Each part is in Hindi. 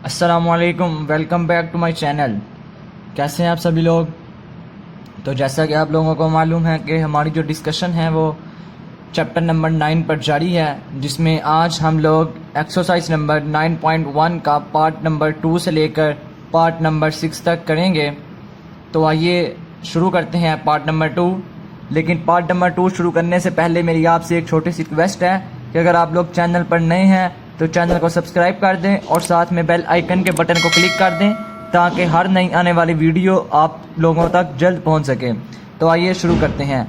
अस्सलामुअलैकुम, welcome back to my channel. कैसे हैं आप सभी लोग। तो जैसा कि आप लोगों को मालूम है कि हमारी जो डिस्कशन है वो चैप्टर नंबर 9 पर जारी है, जिसमें आज हम लोग एक्सरसाइज नंबर 9.1 का पार्ट नंबर 2 से लेकर पार्ट नंबर 6 तक करेंगे। तो आइए शुरू करते हैं पार्ट नंबर 2। लेकिन पार्ट नंबर 2 शुरू करने से पहले मेरी आपसे एक छोटी सी रिक्वेस्ट है कि अगर आप लोग चैनल पर नए हैं तो चैनल को सब्सक्राइब कर दें और साथ में बेल आइकन के बटन को क्लिक कर दें ताकि हर नई आने वाली वीडियो आप लोगों तक जल्द पहुंच सके। तो आइए शुरू करते हैं।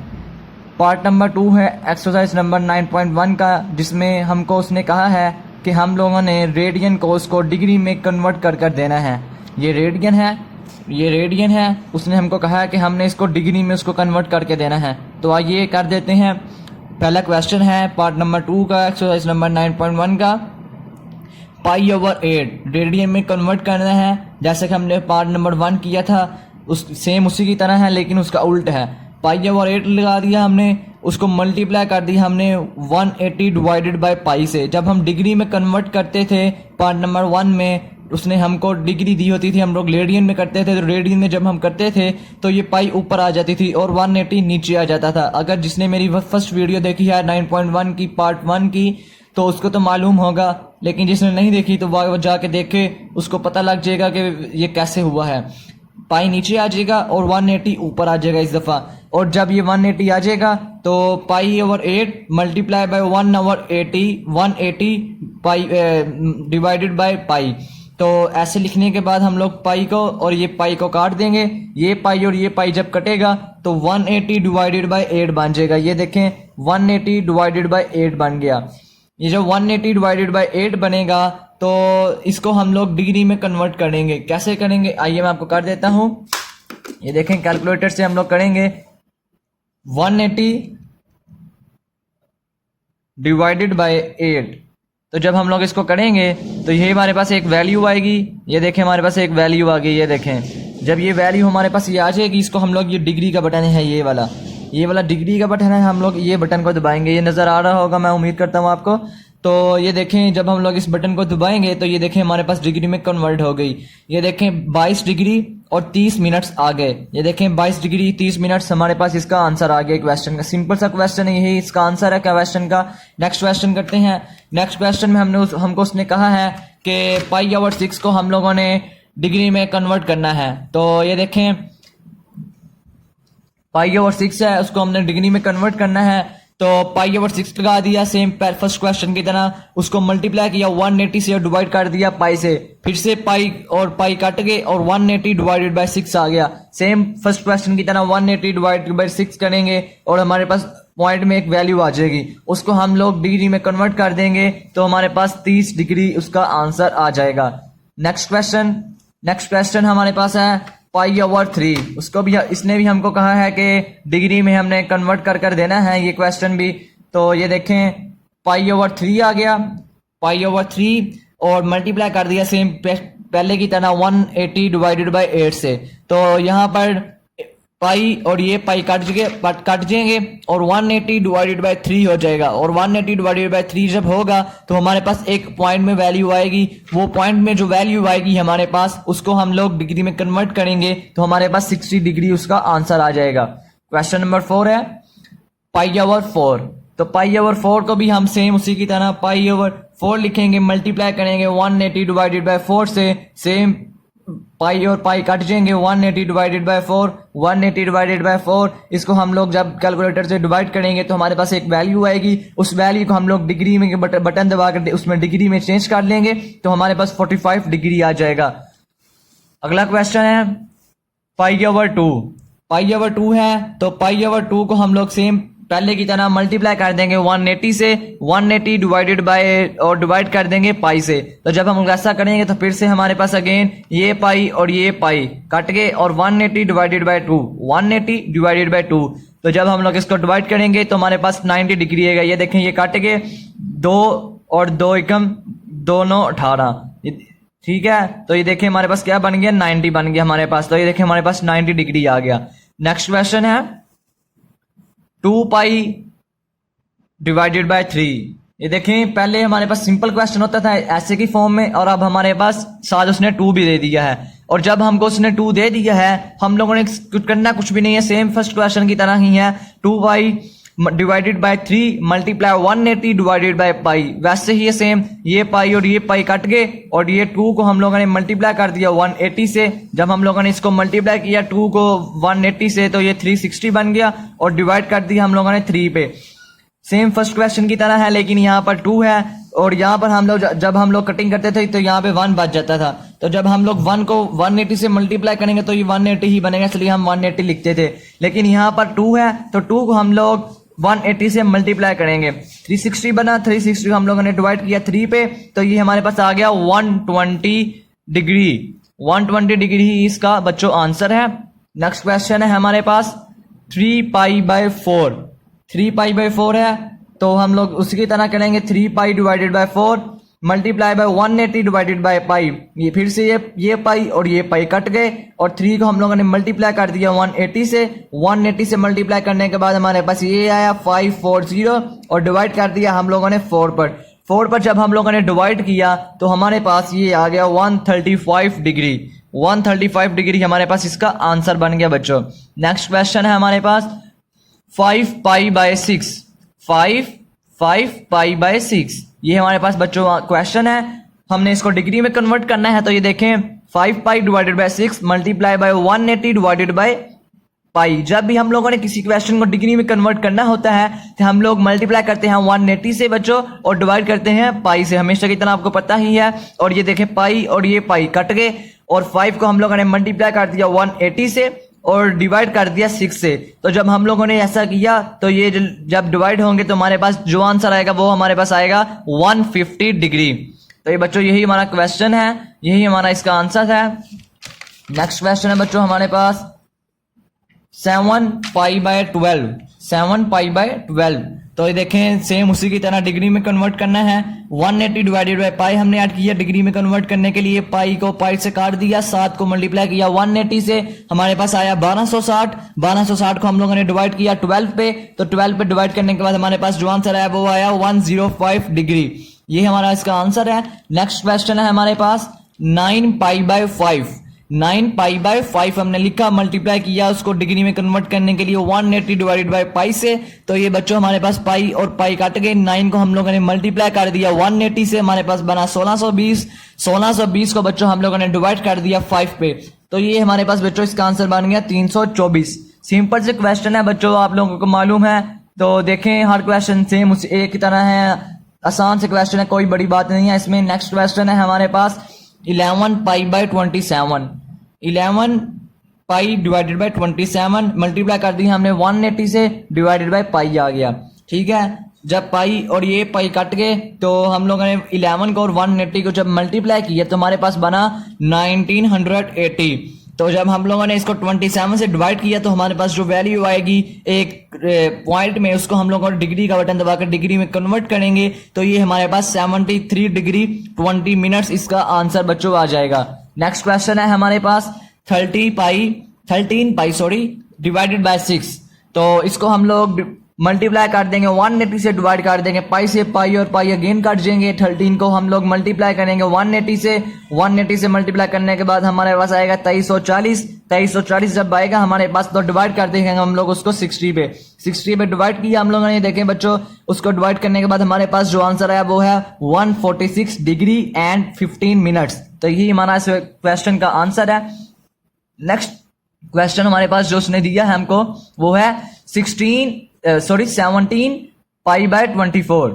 पार्ट नंबर 2 है एक्सरसाइज नंबर 9.1 का, जिसमें हमको उसने कहा है कि हम लोगों ने रेडियन कोस को डिग्री में कन्वर्ट कर देना है। ये रेडियन है, उसने हमको कहा है कि हमने इसको डिग्री में उसको कन्वर्ट करके देना है। तो आइए कर देते हैं। पहला क्वेश्चन है पार्ट नंबर 2 का एक्सरसाइज नंबर 9.1 का, पाई/8 रेडियन में कन्वर्ट करना है। जैसे कि हमने पार्ट नंबर 1 किया था उसी की तरह है, लेकिन उसका उल्ट है। पाई/8 लगा दिया हमने, उसको मल्टीप्लाई कर दिया हमने 180 डिवाइडेड बाय पाई से। जब हम डिग्री में कन्वर्ट करते थे पार्ट नंबर 1 में, उसने हमको डिग्री दी होती थी, हम लोग रेडियन में करते थे। तो रेडियन में जब हम करते थे तो ये पाई ऊपर आ जाती थी और 180 नीचे आ जाता था। अगर जिसने मेरी फर्स्ट वीडियो देखी है 9.1 की पार्ट 1 की तो उसको तो मालूम होगा, लेकिन जिसने नहीं देखी तो वो जाके देखे, उसको पता लग जाएगा कि ये कैसे हुआ है। पाई नीचे आ जाएगा और 180 ऊपर आ जाएगा इस दफ़ा। और जब ये 180 आ जाएगा तो पाई/8 multiply by 180 pi divided by pi. तो ऐसे लिखने के बाद हम लोग पाई को और ये पाई को काट देंगे। ये पाई और ये पाई जब कटेगा तो 180 डिवाइडेड बाय 8 बन जाएगा। ये देखें 180 डिवाइडेड बाय 8 बन गया। ये जो 180 डिवाइडेड बाय 8 बनेगा तो इसको हम लोग डिग्री में कन्वर्ट करेंगे। कैसे करेंगे आइए मैं आपको कर देता हूं। ये देखें कैलकुलेटर से हम लोग करेंगे 180 डिवाइडेड बाय 8। तो जब हम लोग इसको करेंगे तो ये हमारे पास एक वैल्यू आएगी। ये देखें हमारे पास एक वैल्यू आ गई। ये देखें जब ये वैल्यू हमारे पास ये आ जाएगी, इसको हम लोग, ये डिग्री का बटन है, ये वाला डिग्री का बटन है, हम लोग ये बटन को दबाएंगे। ये नज़र आ रहा होगा, मैं उम्मीद करता हूँ आपको। तो ये देखें जब हम लोग इस बटन को दबाएंगे तो ये देखें हमारे पास डिग्री में कन्वर्ट हो गई। ये देखें 22 डिग्री और 30 मिनट्स आ गए। ये देखें 22 डिग्री 30 मिनट्स हमारे पास इसका आंसर आ गया क्वेश्चन का। सिंपल सा क्वेश्चन है, यही इसका आंसर है क्वेश्चन का। नेक्स्ट क्वेश्चन करते हैं। नेक्स्ट क्वेश्चन में हमको उसने कहा है कि पाई/6 को हम लोगों ने डिग्री में कन्वर्ट करना है। तो ये देखें पाई/6 है, उसको हमने डिग्री में कन्वर्ट करना है। तो पाई/6 लगा दिया सेम फर्स्ट क्वेश्चन की तरह, उसको मल्टीप्लाई किया 180 से और डिवाइड कर दिया पाई से। फिर से पाई और पाई कट गए और 180 डिवाइडेड बाय 6 आ गया। सेम फर्स्ट क्वेश्चन की तरह 180 डिवाइडेड बाय 6 करेंगे और हमारे पास पॉइंट में एक वैल्यू आ जाएगी, उसको हम लोग डिग्री में कन्वर्ट कर देंगे तो हमारे पास 30 डिग्री उसका आंसर आ जाएगा। नेक्स्ट क्वेश्चन हमारे पास है पाई/3। उसको भी इसने भी हमको कहा है कि डिग्री में हमने कन्वर्ट कर देना है ये क्वेश्चन भी। तो ये देखें पाई/3 आ गया। पाई/3 और मल्टीप्लाई कर दिया सेम पहले की तरह 180 डिवाइडेड बाय 8 से। तो यहाँ पर पाई और ये पाई कट जाएंगे और 180 डिवाइडेड बाय 3 हो जाएगा। और 180 डिवाइडेड बाय 3 जब होगा तो हमारे पास एक पॉइंट में वैल्यू आएगी। वो पॉइंट में जो वैल्यू आएगी हमारे पास, उसको हम लोग डिग्री में कन्वर्ट करेंगे तो हमारे पास 60 डिग्री उसका आंसर आ जाएगा। क्वेश्चन नंबर 4 है पाई/4। तो पाई/4 को भी हम सेम उसी की तरह पाई/4 लिखेंगे, मल्टीप्लाई करेंगे 180 डिवाइडेड बाय 4 से। सेम पाई और पाई कट जाएंगे 180 डिवाइडेड बाय 4, 180 डिवाइडेड बाय 4। इसको हम लोग जब कैलकुलेटर से डिवाइड करेंगे तो हमारे पास एक वैल्यू आएगी। उस वैल्यु को हम लोग डिग्री में बटन दबा कर उसमें डिग्री में चेंज कर लेंगे तो हमारे पास 45 डिग्री आ जाएगा। अगला क्वेश्चन है पाई/2। पाई/2 है तो पाई/2 को हम लोग सेम पहले की तरह मल्टीप्लाई कर देंगे 180 से, 180 डिवाइडेड बाय और डिवाइड कर देंगे पाई से। तो जब हम ऐसा करेंगे तो फिर से हमारे पास अगेन ये पाई और ये पाई कट गए और 180 डिवाइडेड बाय 2, 180 डिवाइडेड बाय 2। तो जब हम लोग इसको डिवाइड करेंगे तो हमारे पास 90 डिग्री आएगा। ये देखें ये कट गए 2 और 2 एकम 2 9 18। ठीक है, तो ये देखें हमारे पास क्या बन गया, 90 बन गया हमारे पास। तो ये देखें हमारे पास 90 डिग्री आ गया। नेक्स्ट क्वेश्चन है 2 पाई डिवाइडेड बाय 3। ये देखें, पहले हमारे पास सिंपल क्वेश्चन होता था ऐसे की फॉर्म में, और अब हमारे पास साथ उसने 2 भी दे दिया है। और जब हमको उसने 2 दे दिया है, हम लोगों ने कुछ करना कुछ भी नहीं है, सेम फर्स्ट क्वेश्चन की तरह ही है। 2y divided by 3 multiply 180 divided by पाई, वैसे ही है सेम। ये पाई और ये पाई कट गए, और ये 2 को हम लोगों ने मल्टीप्लाई कर दिया 180 से। जब हम लोगों ने इसको मल्टीप्लाई किया 2 को 180 से, तो ये 360 बन गया, और डिवाइड कर दिया हम लोगों ने 3 पे। सेम फर्स्ट क्वेश्चन की तरह है, लेकिन यहाँ पर 2 है, और यहाँ पर हम लोग जब हम लोग कटिंग करते थे तो यहाँ पे 1 बच जाता था। तो जब हम लोग 1 को 180 से मल्टीप्लाई करेंगे तो ये 180 ही बनेगा, इसलिए हम 180 लिखते थे। लेकिन यहाँ पर 2 है, तो 2 को हम लोग 180 से मल्टीप्लाई करेंगे, 360 बना। 360 को हम लोगों ने डिवाइड किया 3 पे, तो ये हमारे पास आ गया 120 डिग्री। 120 डिग्री ही इसका बच्चों आंसर है। नेक्स्ट क्वेश्चन है हमारे पास 3π/4। 3π/4 है, तो हम लोग उसी की तरह करेंगे 3π divided by 4 multiply by 180 divided by pi. ये फिर से ये पाई और ये पाई कट गए, और 3 को हम लोगों ने मल्टीप्लाई कर दिया 180 से। 180 से मल्टीप्लाई करने के बाद हमारे पास ये आया 540, और डिवाइड कर दिया हम लोगों ने 4 पर। 4 पर जब हम लोगों ने डिवाइड किया तो हमारे पास ये आ गया 135 डिग्री। 135 डिग्री हमारे पास इसका आंसर बन गया बच्चों। नेक्स्ट क्वेश्चन है हमारे पास 5π/6। 5π/6 ये हमारे पास बच्चों क्वेश्चन है। हमने इसको डिग्री में कन्वर्ट करना है, तो ये देखें 5π divided by 6 multiply by 180 divided by pi. जब भी हम लोगों ने किसी क्वेश्चन को डिग्री में कन्वर्ट करना होता है तो हम लोग मल्टीप्लाई करते हैं 180 से बच्चों, और डिवाइड करते हैं पाई से, हमेशा की तरह आपको पता ही है। और ये देखें पाई और ये पाई कट गए, और 5 को हम लोगों ने मल्टीप्लाई कर दिया 180 से, और डिवाइड कर दिया 6 से। तो जब हम लोगों ने ऐसा किया तो ये जब डिवाइड होंगे तो हमारे पास जो आंसर आएगा वो हमारे पास आएगा 150 डिग्री। तो ये बच्चों यही हमारा क्वेश्चन है, यही हमारा इसका आंसर है। नेक्स्ट क्वेश्चन है बच्चों हमारे पास 7π/12। 7π/12, तो ये देखें सेम उसी की तरह डिग्री में कन्वर्ट करना है। 180 डिवाइडेड बाय पाई हमने ऐड किया डिग्री में कन्वर्ट करने के लिए। पाई को पाई से काट दिया, 7 को मल्टीप्लाई किया 180 से, हमारे पास आया 1260। 1260 को हम लोगों ने डिवाइड किया 12 पे, तो 12 पे डिवाइड करने के बाद हमारे पास जो आंसर आया वो आया 105 डिग्री। ये हमारा इसका आंसर है। नेक्स्ट क्वेश्चन है हमारे पास 9π/5। 9π/5 हमने लिखा, मल्टीप्लाई किया उसको डिग्री में कन्वर्ट करने के लिए 180 डिवाइडेड बाय पाई से। तो ये बच्चों हमारे पास पाई और पाई काट गए। 9 को हम लोगों ने मल्टीप्लाई कर दिया 180 से, हमारे पास बना 1620। 1620 को बच्चों हम लोगों ने डिवाइड कर दिया 5 पे, तो ये हमारे पास बच्चों इसका आंसर बन गया 324। सिंपल से क्वेश्चन है बच्चों, आप लोगों को मालूम है। तो देखें हर क्वेश्चन सेम उस एक की तरह है, आसान से क्वेश्चन है, कोई बड़ी बात नहीं है इसमें। नेक्स्ट क्वेश्चन है हमारे पास 11π/27। 11π डिवाइडेड बाय 27 मल्टीप्लाई कर दी हमने 180 से, डिवाइडेड बाय पाई आ गया। ठीक है, जब पाई और ये पाई कट गए तो हम लोगों ने 11 को और 180 को जब मल्टीप्लाई किया तो हमारे पास बना 1980। तो जब हम लोगों ने इसको 27 से डिवाइड किया तो हमारे पास जो वैल्यू आएगी एक पॉइंट में, उसको हम लोगों डिग्री का बटन दबाकर डिग्री में कन्वर्ट करेंगे, तो ये हमारे पास 73 डिग्री 20 मिनट्स इसका आंसर बच्चों आ जाएगा। नेक्स्ट क्वेश्चन है हमारे पास 13π डिवाइडेड बाय 6। तो इसको हम लोग मल्टीप्लाई कर देंगे 180 से, डिवाइड कर देंगे पाई से, पाई और पाई अगेन काट देंगे। 13 को हम लोग मल्टीप्लाई करेंगे 180 से। 180 से मल्टीप्लाई करने के बाद हमारे पास आएगा 2340। 2340 जब आएगा हमारे पास तो डिवाइड कर देंगे हम लोग उसको 60 पे। 60 पे डिवाइड किया हम लोगों ने, देखें बच्चों उसको डिवाइड करने के बाद हमारे पास जो आंसर आया वो है 146 डिग्री एंड 15 मिनट्स। तो यही हमारा इस क्वेश्चन का आंसर है। नेक्स्ट क्वेश्चन हमारे पास जो उसने दिया है हमको वो है 17π/24।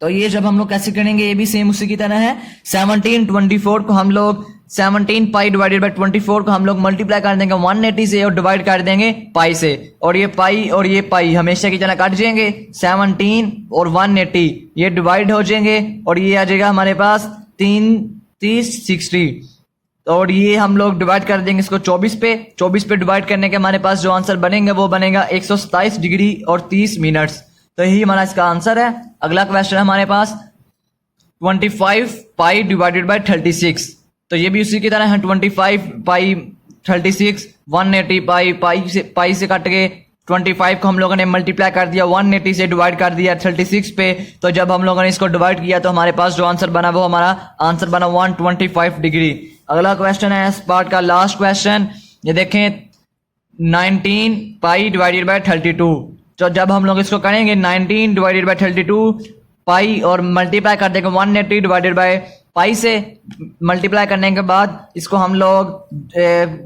तो ये जब हम लोग कैसे करेंगे, ये भी सेम उसी की तरह है। 1724 को हम लोग 17π डिवाइडेड बाय 24 को हम लोग मल्टीप्लाई कर देंगे 180 से और डिवाइड कर देंगे पाई से, और ये पाई और ये पाई हमेशा की तरह काट जाएंगे। 17 और 180 ये डिवाइड हो जाएंगे, और ये आ जाएगा हमारे पास 360। और ये हम लोग डिवाइड कर देंगे इसको 24 पे। 24 पे डिवाइड करने के हमारे पास जो आंसर बनेंगे वो बनेगा 127 डिग्री और 30 मिनट्स। तो यही हमारा इसका आंसर है। अगला क्वेश्चन है हमारे पास 25π डिवाइडेड बाय 36। तो ये भी उसी की तरह है, 25π 36 180 पाई से कट गए 25 को हम लोगों ने मल्टीप्लाई कर दिया 180 से, डिवाइड कर दिया 36 पे। तो जब हम लोगों ने इसको डिवाइड किया तो हमारे पास जो आंसर बना वो हमारा आंसर बना 125 डिग्री। अगला क्वेश्चन है इस पार्ट का लास्ट क्वेश्चन, ये देखें 19 पाई डिवाइडेड बाय 32। तो जब हम लोग इसको करेंगे 19 डिवाइडेड बाय 32 पाई और मल्टीप्लाई कर देंगे 180 डिवाइडेड बाय पाई से, मल्टीप्लाई करने के बाद इसको हम लोग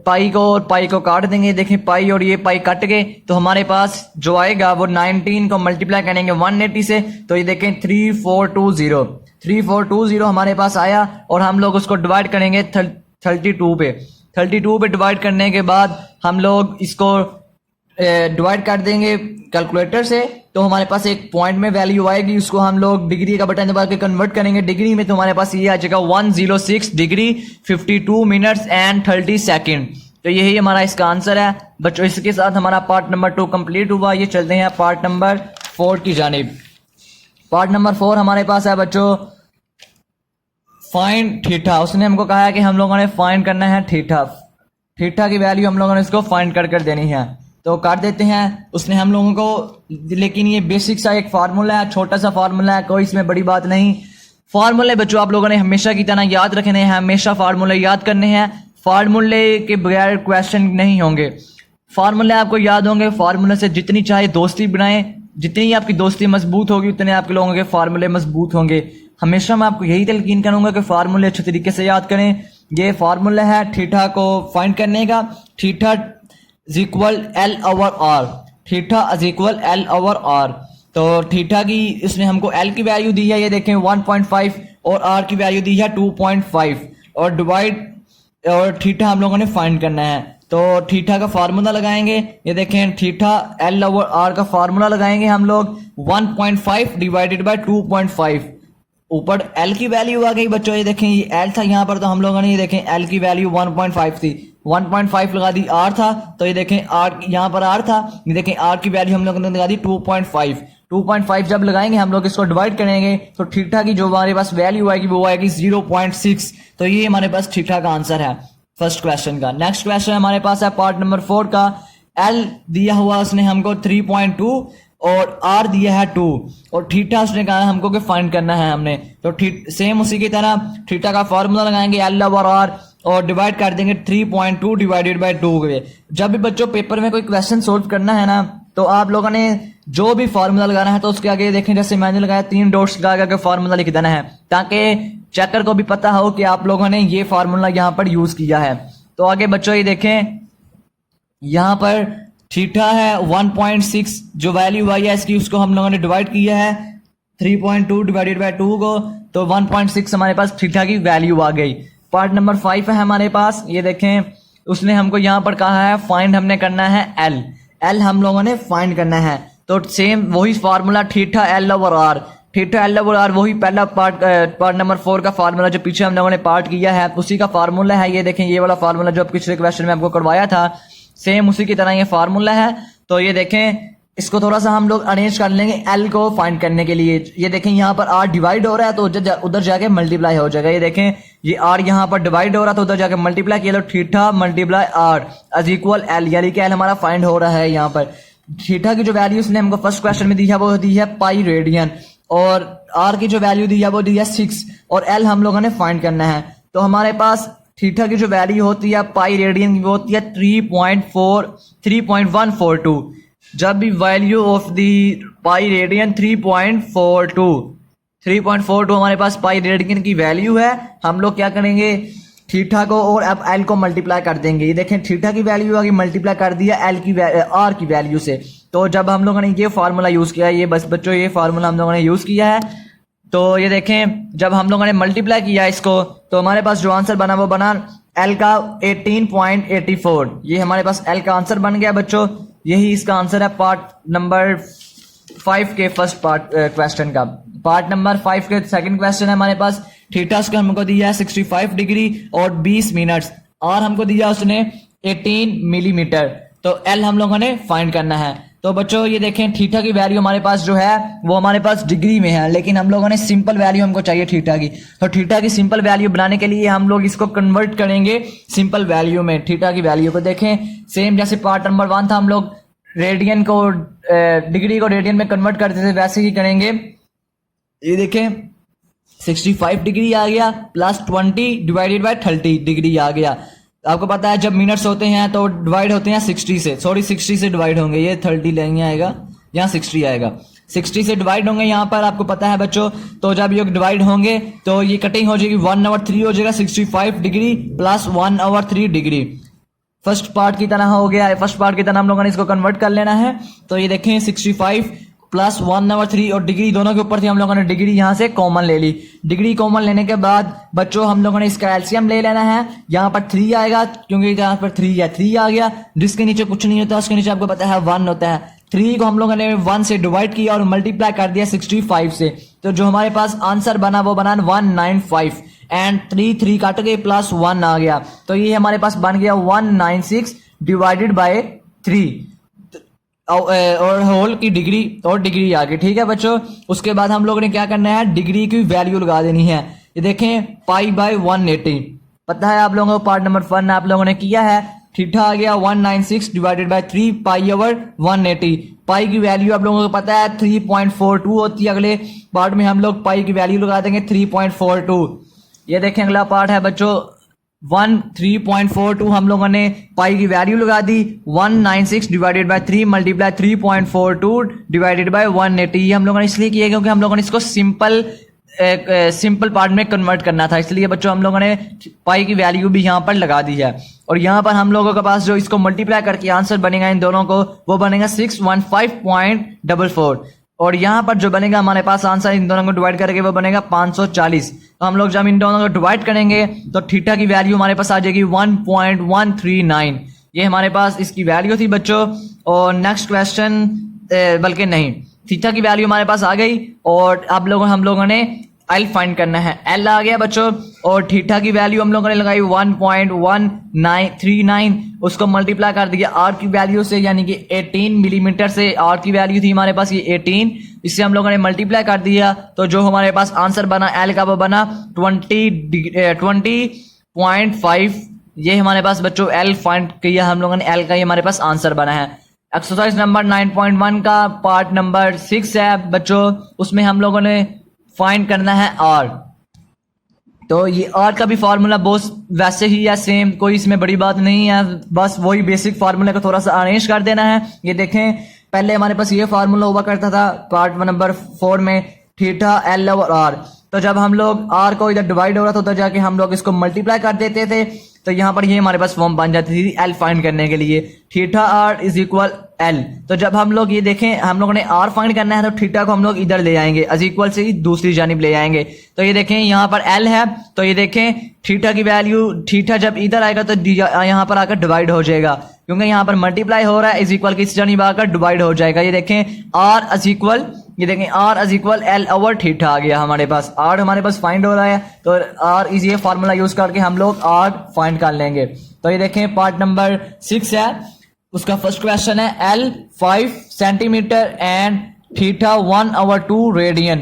पाई को और पाई को काट देंगे। देखें पाई और ये पाई कट गए तो हमारे पास जो आएगा वो 19 को मल्टीप्लाई करेंगे 180 से, तो ये देखें 3420 हमारे पास आया। और हम लोग उसको डिवाइड करेंगे 32 पे। 32 पे डिवाइड करने के बाद हम लोग इसको डिवाइड कर देंगे कैलकुलेटर से, तो हमारे पास एक पॉइंट में वैल्यू आएगी, उसको हम लोग डिग्री का बटन दबा के कन्वर्ट करेंगे डिग्री में, तो हमारे पास ये आ जाएगा 106 डिग्री 52 मिनट्स एंड 30 सेकेंड। तो यही हमारा इसका आंसर है बच्चों। इसके साथ हमारा पार्ट नंबर 2 कंप्लीट हुआ। ये चलते हैं पार्ट नंबर 4 की जानिब। पार्ट नंबर 4 हमारे पास है बच्चों फाइंड थीटा। उसने हमको कहा है कि हम लोगों ने फाइंड करना है थीटा की वैल्यू हम लोगों ने इसको फाइंड कर देनी है, तो कर देते हैं। उसने हम लोगों को, लेकिन ये बेसिक सा एक फार्मूला है, छोटा सा फार्मूला है, कोई इसमें बड़ी बात नहीं। फार्मूले बच्चों आप लोगों ने हमेशा की तरह याद रखने हैं, हमेशा फार्मूले याद करने हैं। फार्मूले के बगैर क्वेश्चन नहीं होंगे, फार्मूले आपको याद होंगे। फार्मूले से जितनी चाहे दोस्ती बनाएं, जितनी आपकी दोस्ती मजबूत होगी उतने आपके लोगों के फार्मूले मजबूत होंगे। हमेशा मैं आपको यही तलकीन करूंगा कि फार्मूले अच्छे तरीके से याद करें। ये फार्मूला है थीटा को फाइंड करने का, theta is equal L over R, theta is equal L over R. तो थीटा की इसने हमको एल की वैल्यू दी है, ये देखें 1.5, और आर की वैल्यू दी है 2.5, और डिवाइड और थीटा हम लोगों ने फाइंड करना है। तो थीटा का फार्मूला लगाएंगे, ये देखें थीटा एल ओवर आर का फार्मूला लगाएंगे हम लोग 1.5 डिवाइडेड बाय 2.5। ऊपर एल की वैल्यू आ गई बच्चों, ये देखें ये एल था यहाँ पर, तो हम लोगों ने ये देखें एल की वैल्यू 1.5 थी, 1.5 लगा दी आर था, तो ये देखें आर यहाँ पर आर था, ये देखें आर की वैल्यू हम लोगों ने लगा दी 2.5। 2.5 जब लगाएंगे हम लोग इसको डिवाइड करेंगे तो थीटा की जो हमारे पास वैल्यू आएगी वो आएगी 0.6। तो ये हमारे पास थीटा का आंसर है फर्स्ट क्वेश्चन का। नेक्स्ट क्वेश्चन हमारे पास है पार्ट नंबर 4 का। एल दिया हुआ उसने हमको 3.2 और आर दिया है 2, और थीटा उसने कहा हमको कि फाइंड करना है हमने। तो सेम उसी की तरह थीटा का फॉर्मूला लगाएंगे एल ओवर आर और डिवाइड कर देंगे 3.2 डिवाइडेड बाय 2 के। जब भी बच्चों पेपर में कोई क्वेश्चन सोल्व करना है ना, तो आप लोगों ने जो भी फार्मूला लगाना है तो उसके आगे देखें, जैसे मैंने लगाया 3 डॉट्स लगा के फार्मूला लिख देना है, ताकि चेकर को भी पता हो कि आप लोगों ने ये फार्मूला यहाँ पर यूज किया है। तो आगे बच्चों ये देखें, यहाँ पर थीटा है 1.6, जो वैल्यू आई है इसकी उसको हम लोगों ने डिवाइड किया है 3.2 डिवाइडेड बाय 2 को, तो 1.6 हमारे पास थीटा की वैल्यू आ गई। पार्ट नंबर 5 है हमारे पास, ये देखें उसने हमको यहाँ पर कहा है फाइंड हमने करना है एल हम लोगों ने फाइंड करना है। तो सेम वही formula theta L over R, theta L over R वही पहला पार्ट नंबर 4 का फार्मूला जो पीछे हम लोगों ने पार्ट किया है उसी का फार्मूला है। ये देखें ये वाला फार्मूला जो पिछले क्वेश्चन में आपको करवाया था, सेम उसी की तरह ये फार्मूला है। तो ये देखें इसको थोड़ा सा हम लोग अरेंज कर लेंगे एल को फाइंड करने के लिए। ये देखें यहाँ पर आर डिवाइड हो रहा है तो उधर जाके मल्टीप्लाई हो जाएगा। ये देखें ये आर यहाँ पर डिवाइड हो रहा है तो उधर जाके मल्टीप्लाई किया, तो theta multiply R is equal L, यानी कि एल हमारा फाइंड हो रहा है। यहाँ पर थीटा की जो वैल्यू उसने हमको फर्स्ट क्वेश्चन में दी है वो दी है पाई रेडियन, और आर की जो वैल्यू दी है वो दी है 6, और एल हम लोगों ने फाइंड करना है। तो हमारे पास थीटा की जो वैल्यू होती है पाई रेडियन की वो होती है 3.142। जब भी value of the pi radian 3.42 हमारे पास पाई रेडियन की वैल्यू है, हम लोग क्या करेंगे थीटा को और अब एल को मल्टीप्लाई कर देंगे। ये देखें थीटा की वैल्यू आगे मल्टीप्लाई कर दिया एल की आर की वैल्यू से। तो जब हम लोगों ने ये फार्मूला यूज किया है, ये बस बच्चों ये फार्मूला हम लोगों ने यूज किया है, तो ये देखें जब हम लोगों ने मल्टीप्लाई किया इसको तो हमारे पास जो आंसर बना वो बना एल का 18.84। ये हमारे पास एल का आंसर बन गया बच्चों। यही इसका आंसर है पार्ट नंबर 5 के फर्स्ट पार्ट क्वेश्चन का। पार्ट नंबर 5 के सेकंड क्वेश्चन है हमारे पास, थीटा उसको हमको दिया है 65 डिग्री और 20 मिनट्स, और हमको दिया उसने 18 मिलीमीटर। तो एल हम लोगों ने फाइंड करना है। तो बच्चों ये देखें थीटा की वैल्यू हमारे पास जो है वो हमारे पास डिग्री में है, लेकिन हम लोगों ने सिंपल वैल्यू हमको चाहिए थीटा की। तो थीटा की सिंपल वैल्यू बनाने के लिए हम लोग इसको कन्वर्ट करेंगे सिंपल वैल्यू में। थीटा की वैल्यू को देखें सेम जैसे पार्ट नंबर 1 था, हम लोग रेडियन को डिग्री को रेडियन में कन्वर्ट करते थे वैसे ही करेंगे। ये देखें 65 डिग्री आ गया प्लस 20 डिवाइडेड बाय 30 डिग्री आ गया। आपको पता है जब मिनट्स होते हैं तो डिवाइड होते हैं 60 से, सॉरी 60 से डिवाइड होंगे, ये 30 लेंगे आएगा, यहाँ 60 आएगा, 60 से डिवाइड होंगे यहाँ पर, आपको पता है बच्चों। तो जब ये डिवाइड होंगे तो ये कटिंग हो जाएगी, 1/3 हो जाएगा 65 degree plus 1/3 degree. First part की तरह हो गया है, फर्स्ट पार्ट की तरह हम लोगों ने इसको कन्वर्ट कर लेना है। तो ये देखें 65 प्लस 1/3 और डिग्री दोनों के ऊपर थी, हम लोगों ने डिग्री यहाँ से कॉमन ले ली। डिग्री कॉमन लेने के बाद बच्चों हम लोगों ने इसका एलसीएम ले लेना है। यहाँ पर 3 आएगा क्योंकि यहाँ पर 3 है, 3 आ गया। जिसके नीचे कुछ नहीं होता उसके नीचे आपको पता है 1 होता है। 3 को हम लोगों ने 1 से डिवाइड किया और मल्टीप्लाई कर दिया 65 से, तो जो हमारे पास आंसर बना वो बना 195 एंड 3 कट गए प्लस 1 आ गया। तो ये हमारे पास बन गया 196 डिवाइडेड बाय 3 और होल की डिग्री और डिग्री आ गई। ठीक है बच्चों, उसके बाद हम लोगों ने क्या करना है, डिग्री की वैल्यू लगा देनी है। ये देखें π/180, पता है आप लोगों को पार्ट नंबर 1 आप लोगों ने किया है। थीटा आ गया 196 डिवाइडेड बाय 3 π/180। पाई की वैल्यू आप लोगों को पता है 3.42 होती है। अगले पार्ट में हम लोग पाई की वैल्यू लगा देंगे 3.42। ये देखें अगला पार्ट है बच्चों 3.42 हम लोगों ने पाई की वैल्यू लगा दी। 196 divided by 3 multiply 3.42 divided by 180। ये हम लोगों ने इसलिए किया क्योंकि हम लोगों ने इसको सिंपल पार्ट में कन्वर्ट करना था, इसलिए बच्चों हम लोगों ने पाई की वैल्यू भी यहाँ पर लगा दी है। और यहाँ पर हम लोगों के पास जो इसको मल्टीप्लाई करके आंसर बनेगा इन दोनों को, वो बनेगा 615.44 और यहाँ पर जो बनेगा हमारे पास आंसर इन दोनों को डिवाइड करके वो बनेगा 540। तो हम लोग जब इन दोनों को डिवाइड करेंगे तो थीटा की वैल्यू हमारे पास आ जाएगी 1.139। ये हमारे पास इसकी वैल्यू थी बच्चों। और नेक्स्ट क्वेश्चन, बल्कि नहीं, थीटा की वैल्यू हमारे पास आ गई और अब हम लोगों ने एल फाइंड करना है। एल आ गया बच्चों और थीटा की वैल्यू हम लोगों ने लगाई 1.1939, उसको मल्टीप्लाई कर दिया आर की वैल्यू से, यानी कि 18 मिलीमीटर से आर की वैल्यू थी हमारे पास ये 18, इससे हम लोगों ने मल्टीप्लाई कर दिया। तो जो हमारे पास आंसर बना एल का वो बना 20.5। ये हमारे पास बच्चों एल फाइंड किया हम लोगों ने, एल का ये हमारे पास आंसर बना है। एक्सरसाइज नंबर 9.1 का पार्ट नंबर 6 है बच्चों, उसमें हम लोगों ने फाइंड करना है आर। तो ये आर का भी फार्मूला बहुत वैसे ही है, सेम, कोई इसमें बड़ी बात नहीं है, बस वही बेसिक फार्मूला को थोड़ा सा अरेंज कर देना है। ये देखें पहले हमारे पास ये फार्मूला हुआ करता था पार्ट नंबर 4 में, थीटा एल ओवर आर। तो जब हम लोग आर को इधर डिवाइड हो रहा था तो जाके हम लोग इसको मल्टीप्लाई कर देते थे, तो यहाँ पर ये हमारे पास फॉर्म बन जाती थी एल फाइंड करने के लिए, theta R is equal L. तो जब हम लोग ये देखें हम लोगों ने आर फाइंड करना है तो थीटा को हम लोग इधर ले आएंगे, इज इक्वल से ही दूसरी जानिब ले आएंगे। तो ये देखें यहाँ पर एल है, तो ये देखें थीटा की वैल्यू, थीटा जब इधर आएगा तो यहाँ पर आकर डिवाइड हो जाएगा, क्योंकि यहाँ पर मल्टीप्लाई हो रहा है, इज इक्वल की इस जानिब आकर डिवाइड हो जाएगा। ये देखें आर इज इक्वल, ये देखें R is equal L over theta आ गया हमारे पास। आर हमारे पास फाइंड हो रहा है तो आर इज ये फार्मूला यूज करके हम लोग आर फाइंड कर लेंगे। तो ये देखें पार्ट नंबर 6 है, उसका फर्स्ट क्वेश्चन है L 5 centimetre and theta 1/2 radian.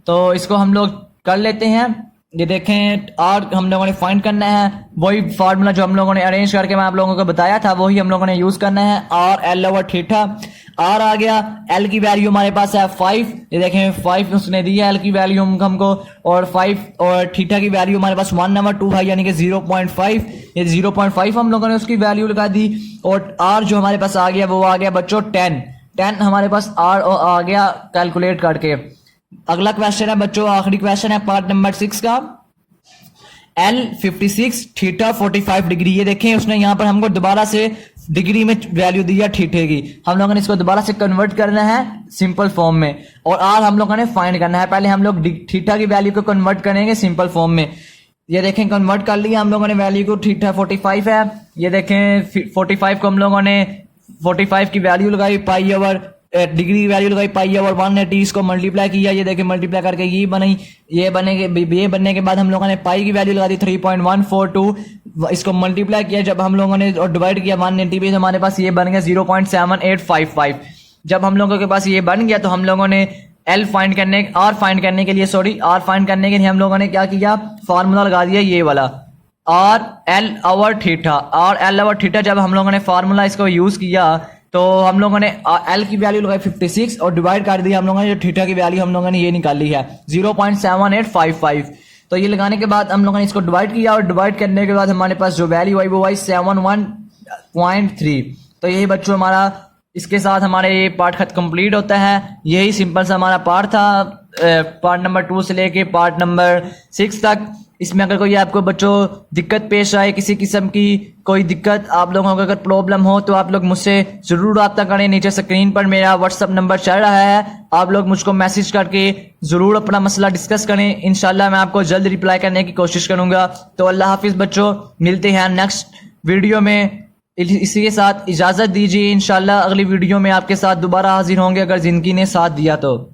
तो इसको हम लोग कर लेते हैं। ये देखें आर हम लोगों ने फाइंड करना है, वही फार्मूला जो हम लोगों ने अरेंज करके मैं आप लोगों को बताया था वही हम लोगों ने यूज करना है। R L over theta, R आ गया, एल की वैल्यू हमारे पास है 5, ये देखें 5 उसने दी है एल की वैल्यू हमको, और 5 और थीटा की वैल्यू हमारे पास 1/2 है यानी कि 0.5, ये 0.5 हम लोगों ने उसकी वैल्यू लगा दी। और आर जो हमारे पास आ गया वो आ गया बच्चों 10 हमारे पास आर आ गया कैलकुलेट करके। अगला क्वेश्चन है बच्चों, आखिरी क्वेश्चन है पार्ट नंबर 6 का, एल 56 थीटा 45 डिग्री। ये देखें उसने यहाँ पर हमको दोबारा से डिग्री में वैल्यू दिया थीटे की, हम लोगों ने इसको दोबारा से कन्वर्ट करना है सिंपल फॉर्म में, और आर हम लोगों ने फाइंड करना है। पहले हम लोग थीटा की वैल्यू को कन्वर्ट करेंगे सिंपल फॉर्म में। ये देखें कन्वर्ट कर लिया हम लोगों ने वैल्यू को, थीटा 45 है, ये देखें 45 को हम लोगों ने 45 की वैल्यू लगाई, पाई ओवर डिग्री की वैल्यू लगाई पाई ओवर 180, इसको मल्टीप्लाई किया, ये देखें मल्टीप्लाई करके ये बनी, ये बनने के बाद हम लोगों ने पाई की वैल्यू लगा दी 3.142, इसको मल्टीप्लाई किया जब हम लोगों ने और डिवाइड किया 180 पे, हमारे पास ये बन गया 0.7855। जब हम लोगों के पास ये बन गया तो हम लोगों ने आर फाइंड करने के लिए हम लोगों ने क्या किया, फार्मूला लगा दिया ये वाला आर एल ओवर थीटा। जब हम लोगों ने फार्मूला इसको यूज किया तो हम लोगों ने एल की वैल्यू लगाई 56 और डिवाइड कर दिया हम लोगों ने, जो थीटा की वैल्यू हम लोगों ने ये निकाली है 0.7855। तो ये लगाने के बाद हम लोगों ने इसको डिवाइड किया और डिवाइड करने के बाद हमारे पास जो वैल्यू आई वो आई 71.3। तो यही बच्चों हमारा, इसके साथ हमारे ये पार्ट खत्म कंप्लीट होता है। यही सिंपल सा हमारा पार्ट था, पार्ट नंबर 2 से लेके पार्ट नंबर 6 तक। इसमें अगर कोई आपको बच्चों दिक्कत पेश आए, किसी किस्म की कोई दिक्कत आप लोगों को अगर प्रॉब्लम हो तो आप लोग मुझसे ज़रूर रब्ता करें। नीचे स्क्रीन पर मेरा व्हाट्सअप नंबर चल रहा है, आप लोग मुझको मैसेज करके ज़रूर अपना मसला डिस्कस करें। इंशाल्लाह मैं आपको जल्द रिप्लाई करने की कोशिश करूँगा। तो अल्लाह हाफिज़ बच्चों, मिलते हैं नेक्स्ट वीडियो में। इसी के साथ इजाज़त दीजिए, इंशाल्लाह अगली वीडियो में आपके साथ दोबारा हाजिर होंगे अगर ज़िंदगी ने साथ दिया तो।